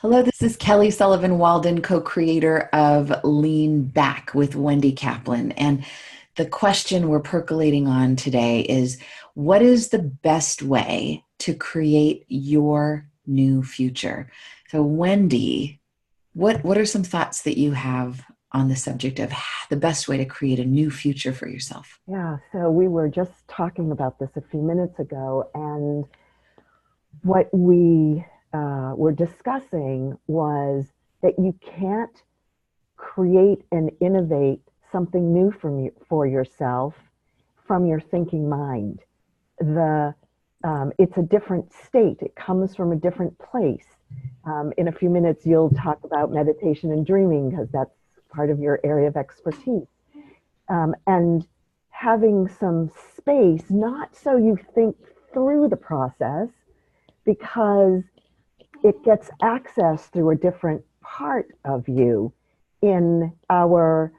Hello, this is Kelly Sullivan Walden, co-creator of Lean Back with Wendy Capland. And the question we're percolating on today is, what is the best way to create your new future? So Wendy, what are some thoughts that you have on the subject of the best way to create a new future for yourself? Yeah, so we were just talking about this a few minutes ago, and what we were discussing was that you can't create and innovate something new for yourself from your thinking mind. The It's a different state. It comes from a different place. In a few minutes, you'll talk about meditation and dreaming because that's part of your area of expertise. And having some space, not so you think through the process, because it gets access through a different part of you. In our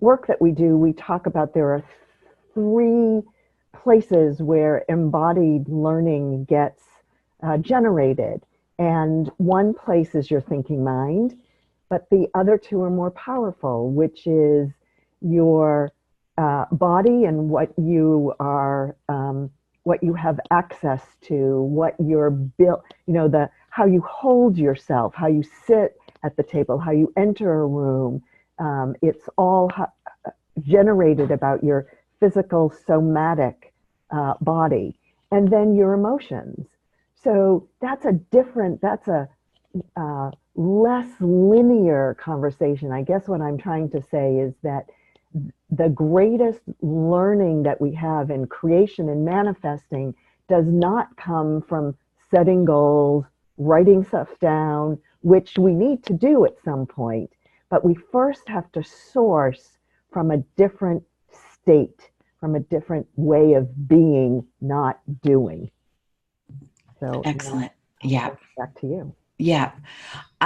work that we do, we talk about there are three places where embodied learning gets generated. And one place is your thinking mind, but the other two are more powerful, which is your body and what you have access to, what you're built, the how you hold yourself, how you sit at the table, how you enter a room. It's all generated about your physical somatic body, and then your emotions. So that's a less linear conversation. I guess what I'm trying to say is that the greatest learning that we have in creation and manifesting does not come from setting goals, writing stuff down, which we need to do at some point. But we first have to source from a different state, from a different way of being, not doing. So now Excellent. Yeah. back to you. Yeah.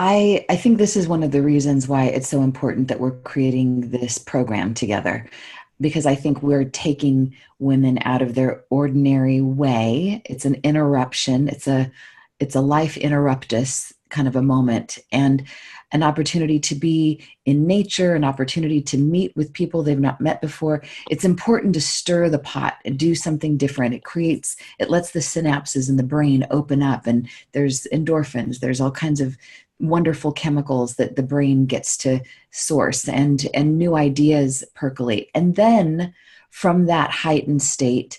I think this is one of the reasons why it's so important that we're creating this program together, because I think we're taking women out of their ordinary way. It's an interruption. It's a life interruptus kind of a moment, and an opportunity to be in nature, an opportunity to meet with people they've not met before. It's important to stir the pot and do something different. It lets the synapses in the brain open up, and there's endorphins, there's all kinds of wonderful chemicals that the brain gets to source, and new ideas percolate. And then from that heightened state,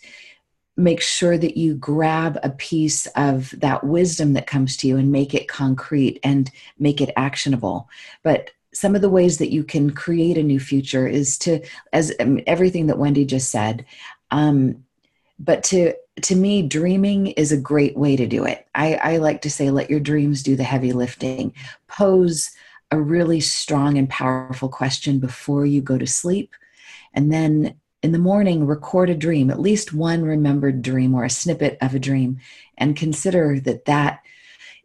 make sure that you grab a piece of that wisdom that comes to you and make it concrete and make it actionable. But some of the ways that you can create a new future is to, as everything that Wendy just said, but to me, dreaming is a great way to do it. I like to say, let your dreams do the heavy lifting. Pose a really strong and powerful question before you go to sleep, and then in the morning, record a dream, at least one remembered dream or a snippet of a dream, and consider that that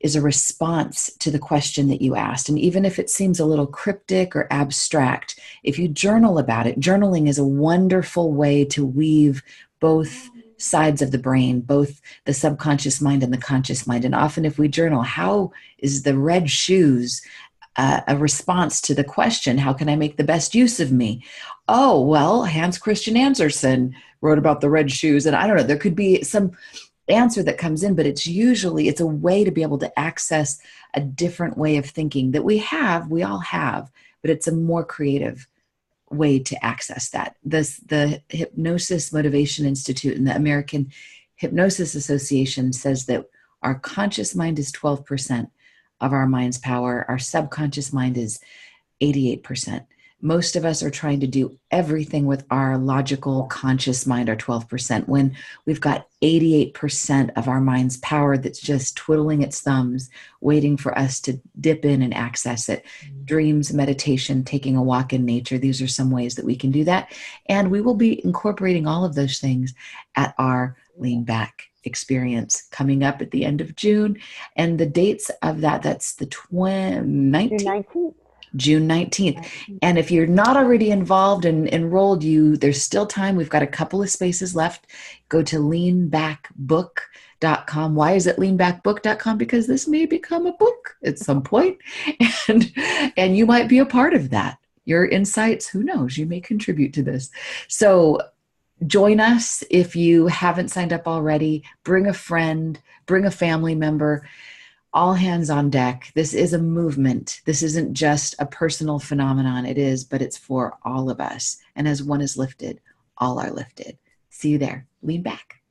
is a response to the question that you asked. And even if it seems a little cryptic or abstract, if you journal about it, journaling is a wonderful way to weave both sides of the brain, both the subconscious mind and the conscious mind. And often if we journal, how is the red shoes a response to the question, how can I make the best use of me? Oh, well, Hans Christian Andersen wrote about the red shoes. And I don't know, there could be some answer that comes in, but it's a way to be able to access a different way of thinking that we all have, but it's a more creative way to access that. The Hypnosis Motivation Institute and the American Hypnosis Association says that our conscious mind is 12% of our mind's power. Our subconscious mind is 88%. Most of us are trying to do everything with our logical conscious mind, our 12%, when we've got 88% of our mind's power that's just twiddling its thumbs, waiting for us to dip in and access it. Dreams, meditation, taking a walk in nature, these are some ways that we can do that. And we will be incorporating all of those things at our Lean Back experience coming up at the end of June. And the dates of that's the June 19th. 19th. June 19th. And if you're not already involved and enrolled, there's still time. We've got a couple of spaces left. Go to leanbackbook.com. Why is it leanbackbook.com? Because this may become a book at some point, and and you might be a part of that. Your insights, who knows, you may contribute to this. So join us if you haven't signed up already. Bring a friend, bring a family member. All hands on deck. This is a movement. This isn't just a personal phenomenon. It is, but it's for all of us. And as one is lifted, all are lifted. See you there. Lean back.